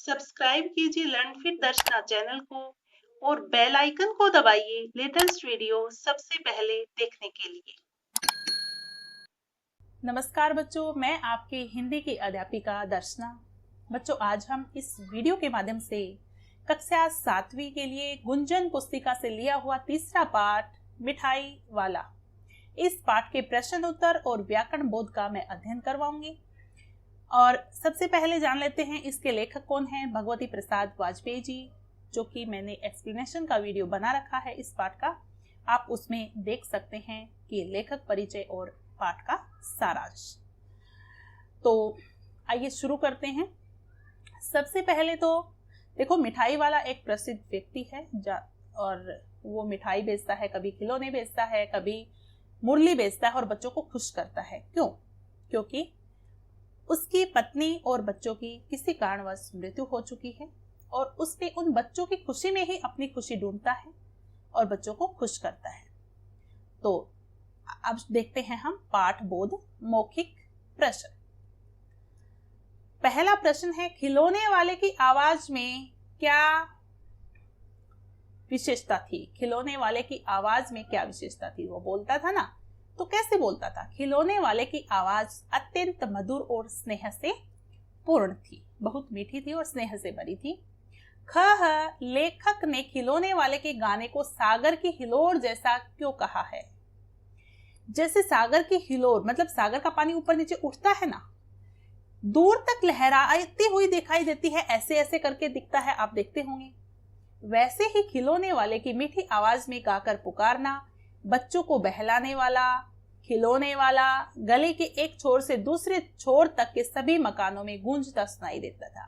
Subscribe कीजिए learn fit दर्शना channel को और बेल आइकन को दबाइए लेटेस्ट वीडियो सबसे पहले देखने के लिए। नमस्कार बच्चों, मैं आपकी हिंदी की अध्यापिका दर्शना। बच्चों, आज हम इस वीडियो के माध्यम से कक्षा 7वीं के लिए गुंजन पुस्तिका से लिया हुआ तीसरा पाठ मिठाई वाला, इस पाठ के प्रश्न उत्तर और व्याकरण बोध का मैं अध्ययन करवाऊंगी। और सबसे पहले जान लेते हैं इसके लेखक कौन हैं। भगवती प्रसाद वाजपेयी जी, जो कि मैंने एक्सप्लेनेशन का वीडियो बना रखा है इस पाठ का, आप उसमें देख सकते हैं कि लेखक परिचय और पाठ का सारांश। तो आइए शुरू करते हैं। सबसे पहले तो देखो, मिठाई वाला एक प्रसिद्ध व्यक्ति है और वो मिठाई बेचता है, कभी खिलौने बेचता है, कभी मुरली बेचता है और बच्चों को खुश करता है। क्यों? क्योंकि उसकी पत्नी और बच्चों की किसी कारणवश मृत्यु हो चुकी है और उसने उन बच्चों की खुशी में ही अपनी खुशी ढूंढता है और बच्चों को खुश करता है। तो अब देखते हैं हम पाठ बोध मौखिक प्रश्न। पहला प्रश्न है, खिलौने वाले की आवाज में क्या विशेषता थी? खिलौने वाले की आवाज में क्या विशेषता थी? वो बोलता था ना, तो कैसे बोलता था? खिलौने वाले की आवाज अत्यंत मधुर और स्नेह से पूर्ण थी, बहुत मीठी थी और स्नेह से भरी थी। लेखक ने खिलौने वाले के गाने को सागर की हिलोर जैसा क्यों कहा है? जैसे सागर की हिलोर मतलब सागर का पानी ऊपर नीचे उठता है ना, दूर तक लहराती हुई दिखाई देती है, ऐसे ऐसे करके दिखता है, आप देखते होंगे। वैसे ही खिलौने वाले की मीठी आवाज में गाकर पुकारना, बच्चों को बहलाने वाला, खिलौने वाला गले के एक छोर से दूसरे छोर तक के सभी मकानों में गूंजता सुनाई देता था।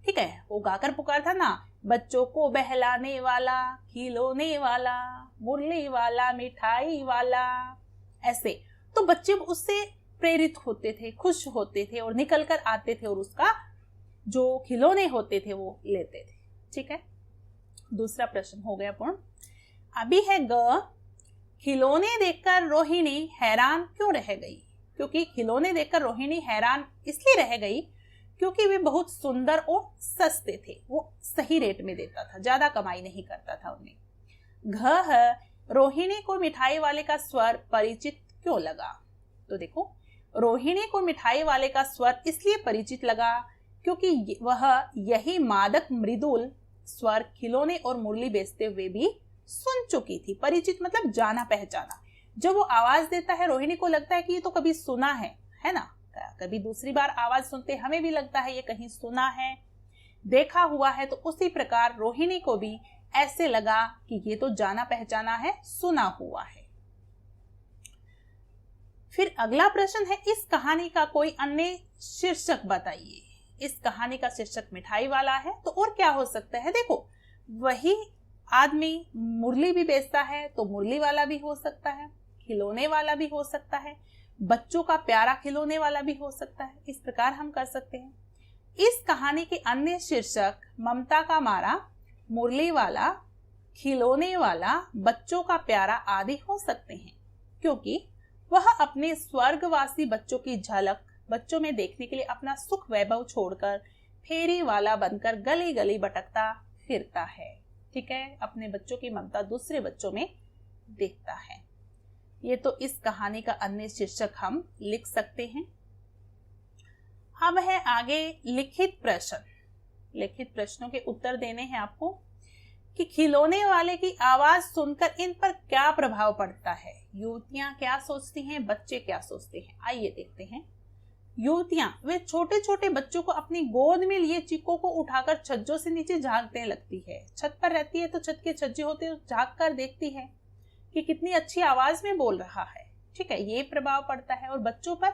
ठीक है, वो गाकर पुकारता ना, बच्चों को बहलाने वाला, खिलौने वाला, मुरली वाला, मिठाई वाला, ऐसे। तो बच्चे उससे प्रेरित होते थे, खुश होते थे और निकल कर आते थे और उसका जो खिलौने होते थे वो लेते थे। ठीक है, दूसरा प्रश्न हो गया पूर्ण। अभी है ग, खिलौने देखकर रोहिणी हैरान क्यों रह गई? क्योंकि खिलौने देखकर रोहिणी हैरान इसलिए रह गई क्योंकि वे बहुत सुंदर और सस्ते थे। वो सही रेट में देता था, ज्यादा कमाई नहीं करता था उन्हें। घ, रोहिणी को मिठाई वाले का स्वर परिचित क्यों लगा? तो देखो, रोहिणी को मिठाई वाले का स्वर इसलिए परिचित लगा क्योंकि वह यही मादक मृदुल स्वर खिलौने और मुरली बेचते हुए भी सुन चुकी थी। परिचित मतलब जाना पहचाना। जब वो आवाज देता है, रोहिणी को लगता है कि ये तो कभी सुना है ना। कभी दूसरी बार आवाज सुनते हमें भी लगता है ये कहीं सुना है, देखा हुआ है। तो उसी प्रकार रोहिणी को भी ऐसे लगा कि ये तो जाना पहचाना है, सुना हुआ है। फिर अगला प्रश्न है, इस कहानी का कोई अन्य शीर्षक बताइए। इस कहानी का शीर्षक मिठाई वाला है, तो और क्या हो सकता है? देखो, वही आदमी मुरली भी बेचता है तो मुरली वाला भी हो सकता है, खिलौने वाला भी हो सकता है, बच्चों का प्यारा खिलौने वाला भी हो सकता है। इस प्रकार हम कर सकते हैं। इस कहानी के अन्य शीर्षक ममता का मारा, मुरली वाला, खिलौने वाला, बच्चों का प्यारा आदि हो सकते हैं, क्योंकि वह अपने स्वर्गवासी बच्चों की झलक बच्चों में देखने के लिए अपना सुख वैभव छोड़कर फेरी वाला बनकर गली गली भटकता फिरता है। ठीक है, अपने बच्चों की ममता दूसरे बच्चों में देखता है। ये तो इस कहानी का अन्य शीर्षक हम लिख सकते हैं। अब है आगे लिखित प्रश्न। लिखित प्रश्नों के उत्तर देने हैं आपको कि खिलौने वाले की आवाज सुनकर इन पर क्या प्रभाव पड़ता है। युवतियां क्या सोचती हैं, बच्चे क्या सोचते हैं, आइए देखते हैं। युवतियां, वे छोटे छोटे बच्चों को अपनी गोद में लिए चिक्कों को उठाकर छज्जों से नीचे झांकने लगती है। छत पर रहती है तो छत के छज्जे होते झांक कर देखती है कि कितनी अच्छी आवाज में बोल रहा है। ठीक है, ये प्रभाव पड़ता है। और बच्चों पर,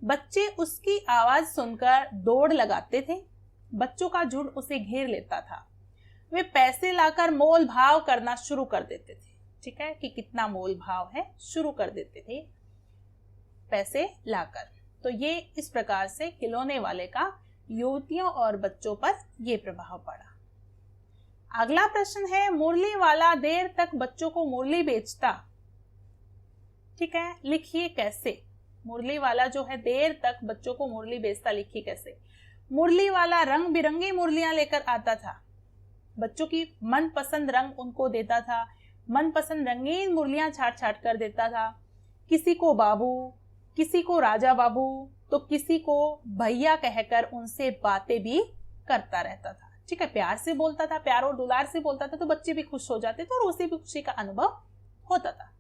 बच्चे उसकी आवाज सुनकर दौड़ लगाते थे, बच्चों का झुंड उसे घेर लेता था। वे पैसे लाकर मोल भाव करना शुरू कर देते थे। ठीक है, कि कितना मोल भाव है, शुरू कर देते थे पैसे लाकर। तो ये इस प्रकार से खिलौने वाले का युवतियों और बच्चों पर यह प्रभाव पड़ा। अगला प्रश्न है, मुरली वाला देर तक बच्चों को मुरली बेचता। ठीक है, लिखिए कैसे। मुरली वाला जो है देर तक बच्चों को मुरली बेचता, लिखिए कैसे। मुरली वाला रंग बिरंगी मुरलियां लेकर आता था, बच्चों की मनपसंद रंग उनको देता था, मनपसंद रंगीन मुरलियां छाट छाट कर देता था। किसी को बाबू, किसी को राजा बाबू, तो किसी को भैया कहकर उनसे बातें भी करता रहता था। ठीक है, प्यार से बोलता था, प्यार और दुलार से बोलता था, तो बच्चे भी खुश हो जाते थे और उसे भी खुशी का अनुभव होता था।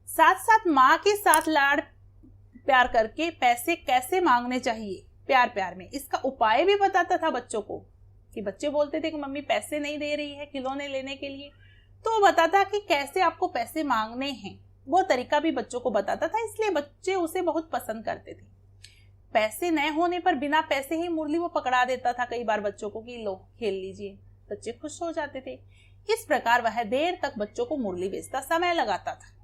साथ साथ माँ के साथ लाड़ प्यार करके पैसे कैसे मांगने चाहिए प्यार प्यार में, इसका उपाय भी बताता था बच्चों को। कि बच्चे बोलते थे कि मम्मी पैसे नहीं दे रही है खिलौने लेने के लिए, तो वो बताता कि कैसे आपको पैसे मांगने हैं, वो तरीका भी बच्चों को बताता था, इसलिए बच्चे उसे बहुत पसंद करते थे। पैसे न होने पर बिना पैसे ही मुरली वो पकड़ा देता था कई बार बच्चों को कि लो खेल लीजिए, बच्चे खुश हो जाते थे। इस प्रकार वह देर तक बच्चों को मुरली बेचता समय लगाता था।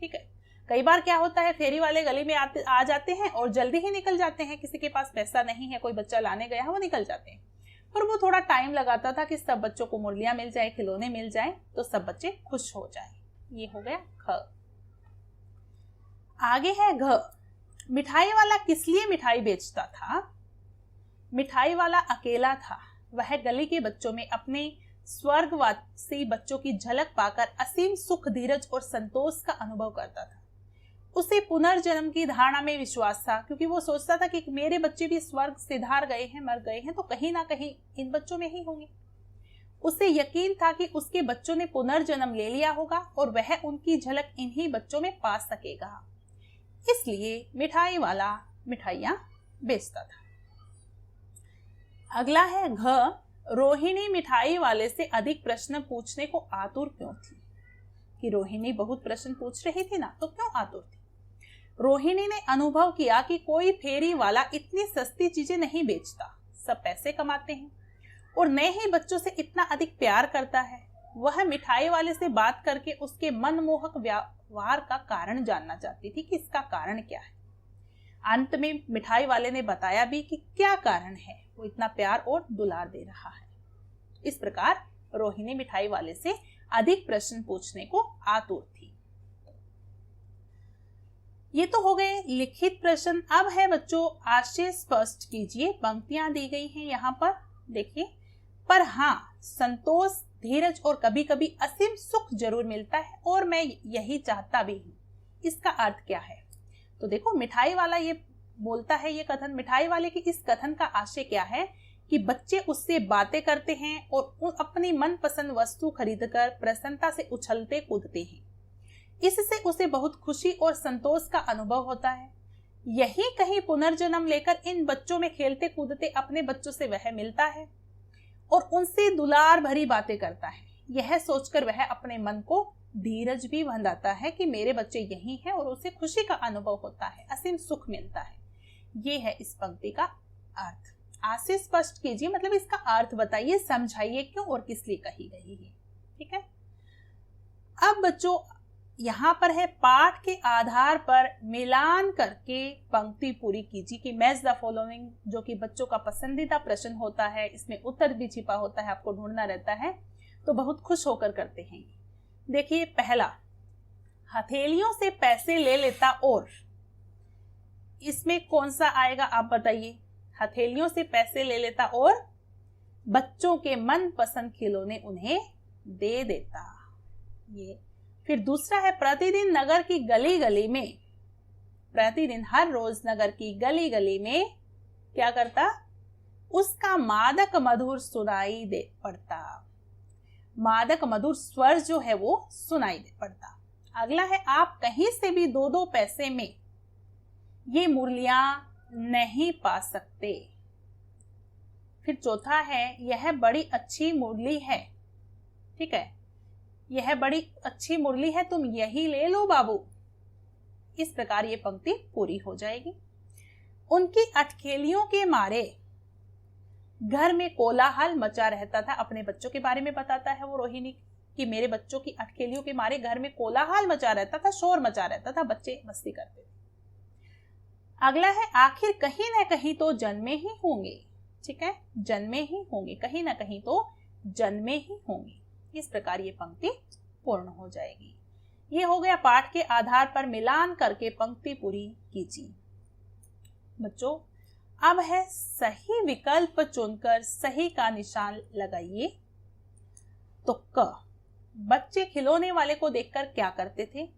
ठीक है, कई बार क्या होता है, फेरी वाले गली में आ जाते हैं और जल्दी ही निकल जाते हैं, किसी के पास पैसा नहीं है, कोई बच्चा लाने गया है, वो निकल जाते हैं, पर वो थोड़ा टाइम लगाता था कि सब बच्चों को मुरलियां मिल जाए, खिलौने मिल जाए, तो सब बच्चे खुश हो जाए। ये हो गया ख। आगे है घ। मिठाई वाला किस लिए मिठाई बेचता था? मिठाई वाला अकेला था, वह गली के बच्चों में अपने स्वर्गवासी बच्चों की झलक पाकर असीम सुख, धीरज और संतोष का अनुभव करता था। उसे पुनर्जन्म की धारणा में विश्वास था, क्योंकि वो सोचता था कि मेरे बच्चे भी स्वर्ग सिधार गए हैं, मर गए हैं, तो कहीं ना कहीं इन बच्चों में ही होंगे। उसे यकीन था कि उसके बच्चों ने पुनर्जन्म ले लिया होगा और वह उनकी झलक इन्हीं बच्चों में पा सकेगा, इसलिए मिठाई वाला मिठाइयां बेचता था। अगला है घ। रोहिणी मिठाई वाले से अधिक प्रश्न पूछने को आतुर क्यों थी? कि रोहिणी बहुत प्रश्न पूछ रही थी ना, तो क्यों आतुर थी? रोहिणी ने अनुभव किया कि कोई फेरी वाला इतनी सस्ती चीजें नहीं बेचता, सब पैसे कमाते हैं और न ही बच्चों से इतना अधिक प्यार करता है। वह मिठाई वाले से बात करके उसके मनमोहक व्यवहार का कारण जानना चाहती थी कि इसका कारण क्या है। अंत में मिठाई वाले ने बताया भी कि क्या कारण है, वो इतना प्यार और दुलार दे रहा है। इस प्रकार रोहिणी मिठाई वाले से अधिक प्रश्न पूछने को आतुर थी। ये तो हो गए लिखित प्रश्न। अब है बच्चों आशय स्पष्ट कीजिए। पंक्तियां दी गई हैं यहाँ पर, देखिए। पर हाँ, संतोष, धीरज और कभी कभी असीम सुख जरूर मिलता है और मैं यही चाहता भी हूँ। इसका अर्थ क्या है? तो देखो, मिठाई वाला ये बोलता है, ये कथन मिठाई वाले की इस कथन का आशय क्या है कि बच्चे उससे बातें करते हैं और अपनी मनपसंद वस्तु खरीदकर प्रसन्नता से उछलते कूदते हैं। इससे उसे बहुत खुशी और संतोष का अनुभव होता है। यही कहीं पुनर्जन्म लेकर इन बच्चों में खेलते कूदते अपने बच्चों से वह मिलता है और उनसे दुलार भरी बातें करता है। यह सोचकर वह अपने मन को धीरज भी बंधाता है कि मेरे बच्चे यही हैं और उसे खुशी का अनुभव होता है, असीम सुख मिलता है। ये है इस पंक्ति का अर्थ। आशय स्पष्ट कीजिए, मतलब इसका अर्थ बताइए, समझाइए क्यों और किस लिए कही गई है। ठीक है, अब बच्चों यहाँ पर है पाठ के आधार पर मिलान करके पंक्ति पूरी कीजिए कि मैच द फॉलोइंग, जो कि बच्चों का पसंदीदा प्रश्न होता है, इसमें उत्तर भी छिपा होता है, आपको ढूंढना रहता है, तो बहुत खुश होकर करते हैं। देखिए, पहला, हथेलियों से पैसे ले लेता और, इसमें कौन सा आएगा आप बताइए? हथेलियों से पैसे ले लेता और बच्चों के मनपसंद खिलौने उन्हें दे देता। ये फिर दूसरा है, प्रतिदिन नगर की गली गली में, प्रतिदिन हर रोज नगर की गली गली में क्या करता? उसका मादक मधुर सुनाई दे पड़ता। मादक मधुर स्वर जो है वो सुनाई दे पड़ता। अगला है, आप कहीं से भी 2-2 पैसे में ये मुरलियां नहीं पा सकते। फिर चौथा है, यह बड़ी अच्छी मुरली है। ठीक है, यह बड़ी अच्छी मुरली है, तुम यही ले लो बाबू। इस प्रकार ये पंक्ति पूरी हो जाएगी। उनकी अटखेलियों के मारे घर में कोलाहल मचा रहता था। अपने बच्चों के बारे में बताता है वो रोहिणी कि मेरे बच्चों की अटखेलियों के मारे घर में कोलाहल मचा रहता था, शोर मचा रहता था, बच्चे मस्ती करते थे। अगला है, आखिर कहीं ना कहीं तो जन्मे ही होंगे। ठीक है, जन्मे ही होंगे, कहीं ना कहीं तो जन्मे ही होंगे। इस प्रकार ये पंक्ति पूर्ण हो जाएगी। ये हो गया पाठ के आधार पर मिलान करके पंक्ति पूरी कीजिए। बच्चों, अब है सही विकल्प चुनकर सही का निशान लगाइए। तो क, बच्चे खिलौने वाले को देखकर क्या करते थे?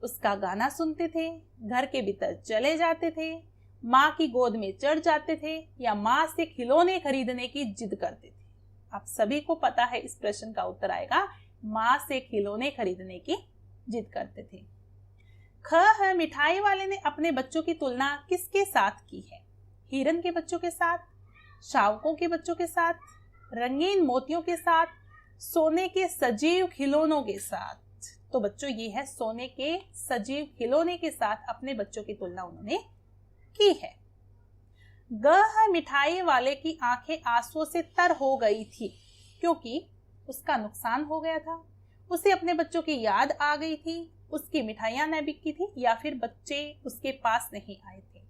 उसका गाना सुनते थे, घर के भीतर चले जाते थे, माँ की गोद में चढ़ जाते थे, या माँ से खिलौने खरीदने की जिद करते थे। आप सभी को पता है इस प्रश्न का उत्तर आएगा माँ से खिलौने खरीदने की जिद करते थे। ख है, मिठाई वाले ने अपने बच्चों की तुलना किसके साथ की है? हिरन के बच्चों के साथ, शावकों के बच्चों के साथ, रंगीन मोतियों के साथ, सोने के सजीव खिलौनों के साथ। तो बच्चों ये है सोने के सजीव खिलौने के साथ अपने बच्चों की तुलना उन्होंने की है। ग है, मिठाई वाले की आंखें आंसुओं से तर हो गई थी क्योंकि उसका नुकसान हो गया था, उसे अपने बच्चों की याद आ गई थी, उसकी मिठाइयां न बिकी थी, या फिर बच्चे उसके पास नहीं आए थे।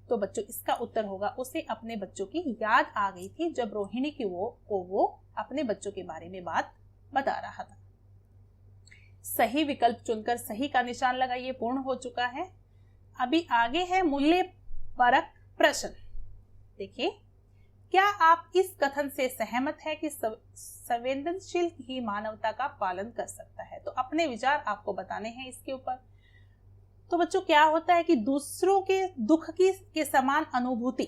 तो बच्चों इसका उत्तर होगा उसे अपने बच्चों की याद आ गई थी जब रोहिणी की वो अपने बच्चों के बारे में बात बता रहा था। सही विकल्प चुनकर सही का निशान लगाइए। पूर्ण हो चुका है। अभी आगे है मूल्य परक प्रश्न। देखिए, क्या आप इस कथन से सहमत है कि संवेदनशील ही मानवता का पालन कर सकता है? तो अपने विचार आपको बताने हैं इसके ऊपर। तो बच्चों क्या होता है कि दूसरों के दुख के समान अनुभूति,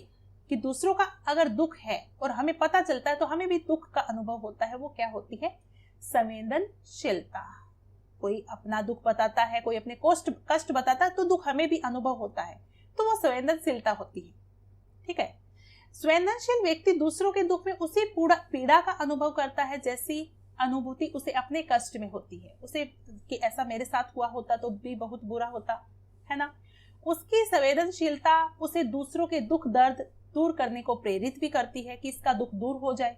कि दूसरों का अगर दुख है और हमें पता चलता है तो हमें भी दुख का अनुभव होता है, वो क्या होती है? संवेदनशीलता। कोई अपना दुख बताता है, कोई अपने कष्ट बताता है, तो दुख हमें भी अनुभव होता है, तो वो संवेदनशीलता होती है। ठीक है। संवेदनशील व्यक्ति दूसरों के दुख में उसी पीड़ा का अनुभव करता है जैसी अनुभूति उसे अपने कष्ट में होती है। उसे कि ऐसा मेरे साथ हुआ होता तो भी बहुत बुरा होता है ना। उसकी संवेदनशीलता उसे दूसरों के दुख दर्द दूर करने को प्रेरित भी करती है कि इसका दुख दूर हो जाए,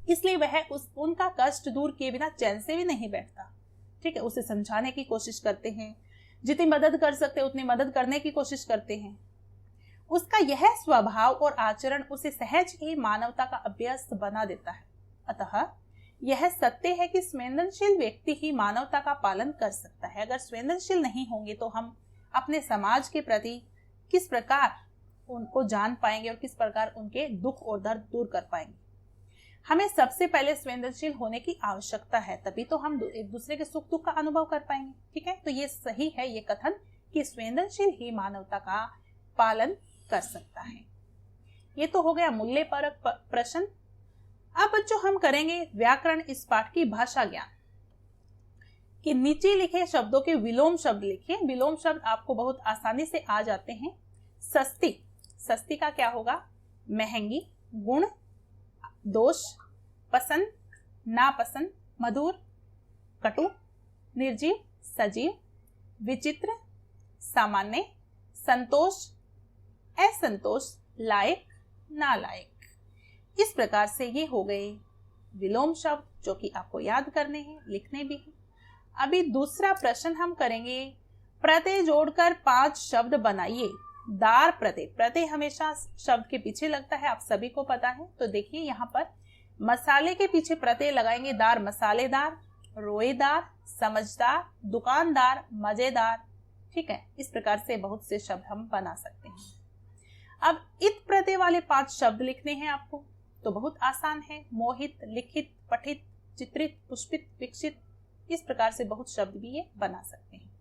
इसलिए वह उनका कष्ट दूर किए बिना चैन से भी नहीं बैठता। ठीक है। उसे समझाने की कोशिश करते हैं, जितनी मदद कर सकते उतनी मदद करने की कोशिश करते हैं। उसका यह स्वभाव और आचरण उसे सहज ही मानवता का अभ्यस्त बना देता है। अतः यह सत्य है कि संवेदनशील व्यक्ति ही मानवता का पालन कर सकता है। अगर संवेदनशील नहीं होंगे तो हम अपने समाज के प्रति किस प्रकार उनको जान पाएंगे और किस प्रकार उनके दुख और दर्द दूर कर पाएंगे। हमें सबसे पहले संवेदनशील होने की आवश्यकता है, तभी तो हम एक दूसरे के सुख दुख का अनुभव कर पाएंगे। ठीक है। तो ये सही है ये कथन कि संवेदनशील ही मानवता का पालन कर सकता है। ये तो हो गया मूल्य परक प्रश्न। अब बच्चों हम करेंगे व्याकरण इस पाठ की भाषा ज्ञान। कि नीचे लिखे शब्दों के विलोम शब्द लिखिए। विलोम शब्द आपको बहुत आसानी से आ जाते हैं। सस्ती, सस्ती का क्या होगा? महंगी, गुण, दोष, पसंद, नापसंद, मधुर, कटु, निर्जीव, सजीव, विचित्र, सामान्य, संतोष, असंतोष, लायक, नालायक। इस प्रकार से ये हो गए विलोम शब्द जो कि आपको याद करने हैं, लिखने भी हैं। अभी दूसरा प्रश्न हम करेंगे, प्रत्यय जोड़कर 5 शब्द बनाइए। दार प्रत्यय, प्रत्यय हमेशा शब्द के पीछे लगता है, आप सभी को पता है। तो देखिए यहाँ पर मसाले के पीछे प्रत्यय लगाएंगे। दार मसालेदार, रोएदार, समझदार, दुकानदार, मजेदार। ठीक है। इस प्रकार से बहुत से शब्द हम बना सकते हैं। अब इत प्रत्यय वाले 5 शब्द लिखने हैं आपको, तो बहुत आसान है। मोहित, लिखित, पठित, चित्रित, पुष्पित, विकसित। इस प्रकार से बहुत शब्द भी ये बना सकते हैं।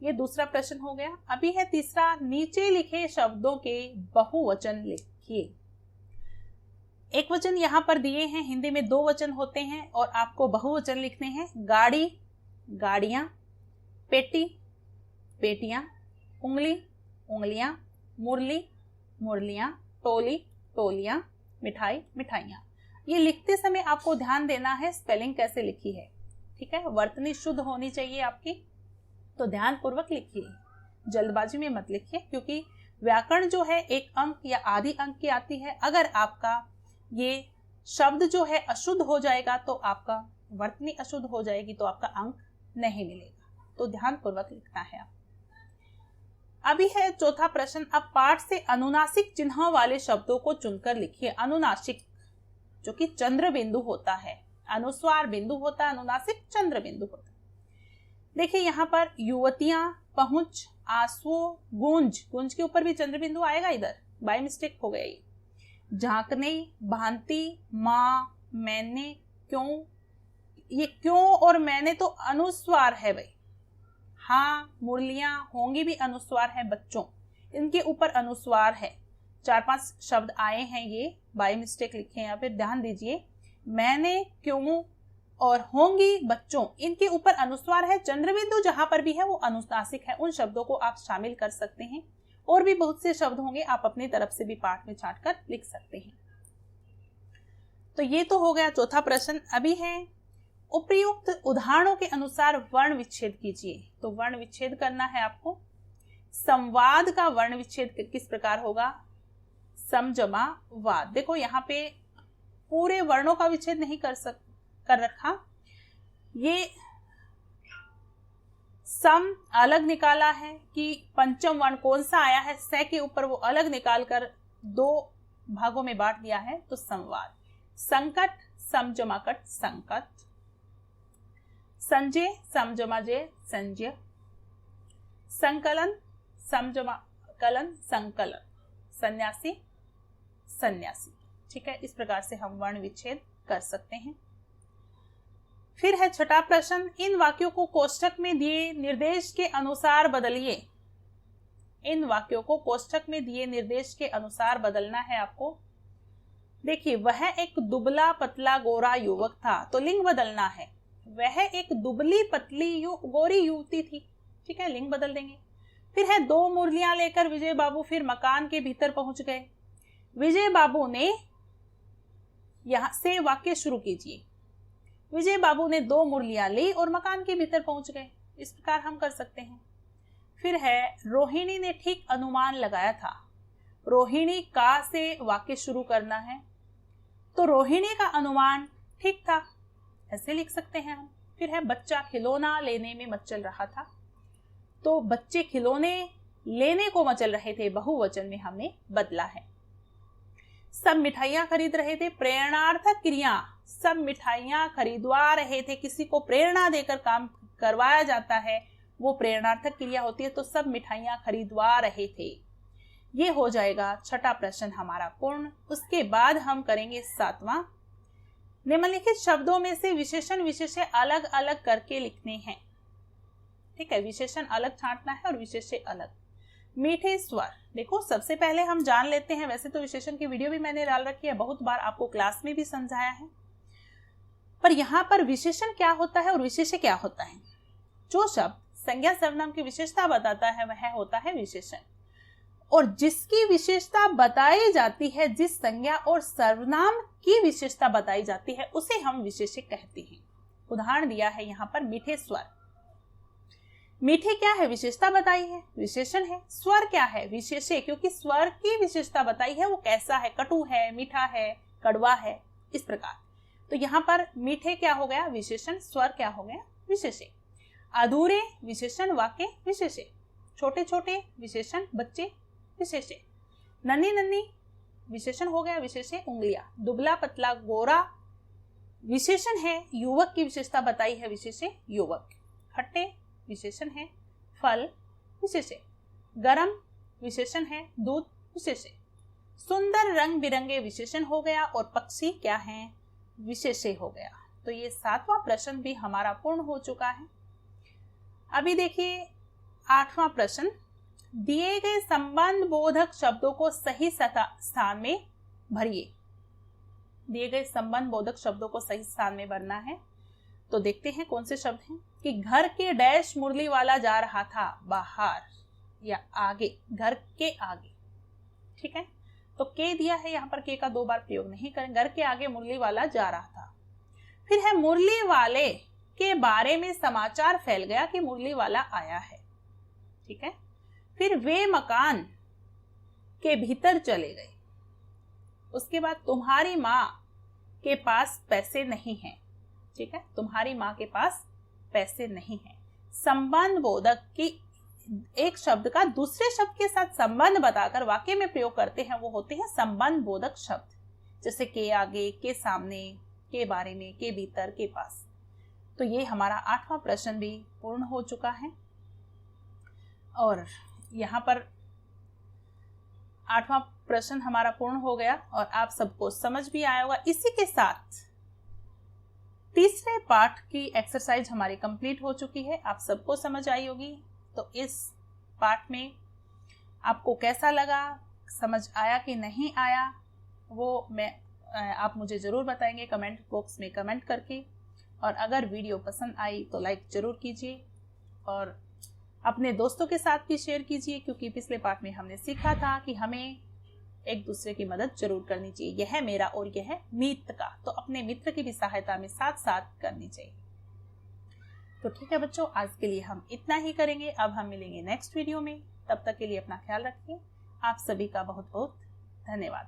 ये दूसरा प्रश्न हो गया। अभी है तीसरा, नीचे लिखे शब्दों के बहुवचन लिखिए। एक वचन यहाँ पर दिए हैं, हिंदी में 2 वचन होते हैं और आपको बहुवचन लिखने हैं। गाड़ी, गाड़ियां, पेटी, पेटियां, उंगली, उंगलियां, मुरली, मुरलियां, टोली, टोलियां, मिठाई, मिठाइयां। ये लिखते समय आपको ध्यान देना है स्पेलिंग कैसे लिखी है। ठीक है। वर्तनी शुद्ध होनी चाहिए आपकी, तो ध्यान पूर्वक लिखिए, जल्दबाजी में मत लिखिए, क्योंकि व्याकरण जो है 1 अंक या आधी अंक की आती है। अगर आपका ये शब्द जो है अशुद्ध हो जाएगा तो आपका वर्तनी अशुद्ध हो जाएगी, तो आपका अंक नहीं मिलेगा। तो ध्यान पूर्वक लिखना है आप। अभी है चौथा प्रश्न, अब पाठ से अनुनासिक चिन्हों वाले शब्दों को चुनकर लिखिए। अनुनासिक जो कि चंद्र बिंदु होता है, अनुस्वार बिंदु होता है, अनुनासिक चंद्र बिंदु होता है। देखिए यहाँ पर युवतियां, पहुंच, आंसू, गूंज, गूंज के ऊपर भी चंद्र बिंदु आएगा इधर, बाय मिस्टेक हो गया ये। झांकने, भांति, माँ, मैंने, क्यों, ये क्यों और मैंने तो अनुस्वार है भाई। हाँ, मुरलियां, होंगी भी अनुस्वार है बच्चों, इनके ऊपर अनुस्वार है। 4-5 शब्द आए हैं ये बाय मिस्टेक लिखे यहाँ पे, ध्यान दीजिए। मैंने, क्यों और होंगी बच्चों, इनके ऊपर अनुस्वार है। चंद्रबिंदु जहां पर भी है वो अनुनासिक है, उन शब्दों को आप शामिल कर सकते हैं। और भी बहुत से शब्द होंगे, आप अपनी तरफ से भी पाठ में छांट कर लिख सकते हैं। तो ये तो हो गया चौथा प्रश्न। अभी है उपयुक्त उदाहरणों के अनुसार वर्ण विच्छेद कीजिए। तो वर्ण विच्छेद करना है आपको। संवाद का वर्ण विच्छेद किस प्रकार होगा? सम जमा वाद। देखो यहाँ पे पूरे वर्णों का विच्छेद नहीं कर रखा, ये सम अलग निकाला है कि पंचम वर्ण कौन सा आया है, से के ऊपर वो अलग निकाल कर 2 भागों में बांट दिया है। तो संवाद, संकट, सम जमा कट, संकट, संजय, सम जमा जय, संजय, संकलन, सम जमा कलन, संकलन, सन्यासी, सन्यासी। ठीक है, इस प्रकार से हम वर्ण विच्छेद कर सकते हैं। फिर है छठा प्रश्न, इन वाक्यों को कोष्ठक में दिए निर्देश के अनुसार बदलिए। इन वाक्यों को कोष्ठक में दिए निर्देश के अनुसार बदलना है आपको। देखिए, वह एक दुबला पतला गोरा युवक था, तो लिंग बदलना है। वह एक दुबली पतली गोरी युवती थी। ठीक है, लिंग बदल देंगे। फिर है 2 मुरलियां लेकर विजय बाबू फिर मकान के भीतर पहुंच गए। विजय बाबू ने, यहां से वाक्य शुरू कीजिए। विजय बाबू ने 2 मुरलियां ली और मकान के भीतर पहुंच गए। इस प्रकार हम कर सकते हैं। फिर है रोहिणी ने ठीक अनुमान लगाया था। रोहिणी का से वाक्य शुरू करना है, तो रोहिणी का अनुमान ठीक था, ऐसे लिख सकते हैं हम। फिर है बच्चा खिलौना लेने में मचल रहा था, तो बच्चे खिलौने लेने को मचल रहे थे, बहुवचन में हमने बदला है। सब मिठाइयां खरीद रहे थे, प्रेरणार्थक क्रिया, सब मिठाइयां खरीदवा रहे थे, किसी को प्रेरणा देकर काम करवाया जाता है, वो प्रेरणार्थक क्रिया होती है। तो सब मिठाइयां खरीदवा रहे थे। ये हो जाएगा छठा प्रश्न हमारा पूर्ण। उसके बाद हम करेंगे 7वां। निम्नलिखित शब्दों में से विशेषण विशेष्य अलग अलग करके लिखने हैं। ठीक है, विशेषण अलग छांटना है और विशेष्य अलग। मीठे स्वर, देखो सबसे पहले हम जान लेते हैं, वैसे तो विशेषण की वीडियो भी मैंने डाल रखी है, बहुत बार आपको क्लास में भी समझाया है, पर यहाँ पर विशेषण क्या होता है और विशेष्य क्या होता है। जो शब्द संज्ञा सर्वनाम की विशेषता बताता है वह होता है विशेषण, और जिसकी विशेषता बताई जाती है, जिस संज्ञा और सर्वनाम की विशेषता बताई जाती है, उसे हम विशेष्य कहते हैं। उदाहरण दिया है यहाँ पर मीठे स्वर। मीठे क्या है? विशेषता बताई है, विशेषण है। स्वर क्या है? विशेष्य, क्योंकि स्वर की विशेषता बताई है, वो कैसा है, कटु है, मीठा है, कड़वा है, इस प्रकार। तो यहाँ पर मीठे क्या हो गया? विशेषण। स्वर क्या हो गया? विशेष्य। अधूरे विशेषण, वाक्य विशेष्य। छोटे छोटे विशेषण, बच्चे विशेष्य। नन्ही नन्ही विशेषण हो गया विशेष्य, उंगलियां। दुबला पतला गोरा विशेषण है, युवक की विशेषता बताई है, विशेष्य युवक। खट्टे विशेषण है, फल विशेष्य। गरम विशेषण है, दूध विशेष्य। सुंदर रंग बिरंगे विशेषण हो गया, और पक्षी क्या है? विशेष्य हो गया। तो ये 7वां प्रश्न भी हमारा पूर्ण हो चुका है। अभी देखिए 8वां प्रश्न। दिए गए संबंध बोधक शब्दों को सही स्थान में भरिए। दिए गए संबंध बोधक शब्दों को सही स्थान में भरना है। तो देखते हैं कौन से शब्द हैं। कि घर के डैश मुरली वाला जा रहा था, बाहर या आगे, घर के आगे। ठीक है, तो के दिया है, यहाँ पर के का 2 बार प्रयोग नहीं करें। घर के आगे मुरली वाला जा रहा था। फिर है मुरली वाले के बारे में समाचार फैल गया कि मुरली वाला आया है। ठीक है, फिर वे मकान के भीतर चले गए। उसके बाद तुम्हारी माँ के पास पैसे नहीं हैं। ठीक है, तुम्हारी माँ के पास पैसे नहीं हैं। संबंध बोधक की एक शब्द का दूसरे शब्द के साथ संबंध बताकर वाक्य में प्रयोग करते हैं, वो होते हैं संबंध बोधक शब्द। जैसे के आगे, के सामने, के बारे में, के भीतर, के पास। तो ये हमारा 8वां प्रश्न भी पूर्ण हो चुका है। और यहाँ पर 8वां प्रश्न हमारा पूर्ण हो गया और आप सबको समझ भी आया होगा। इसी के साथ तीसरे पार्ट की एक्सरसाइज हमारी कंप्लीट हो चुकी है, आप सबको समझ आई होगी। तो इस पार्ट में आपको कैसा लगा, समझ आया कि नहीं आया, वो आप मुझे ज़रूर बताएंगे कमेंट बॉक्स में कमेंट करके। और अगर वीडियो पसंद आई तो लाइक ज़रूर कीजिए और अपने दोस्तों के साथ भी शेयर कीजिए, क्योंकि पिछले पार्ट में हमने सीखा था कि हमें एक दूसरे की मदद जरूर करनी चाहिए। यह है मेरा और यह है मित्र का, तो अपने मित्र की भी सहायता में साथ साथ करनी चाहिए। तो ठीक है बच्चों, आज के लिए हम इतना ही करेंगे। अब हम मिलेंगे नेक्स्ट वीडियो में, तब तक के लिए अपना ख्याल रखिए। आप सभी का बहुत बहुत धन्यवाद।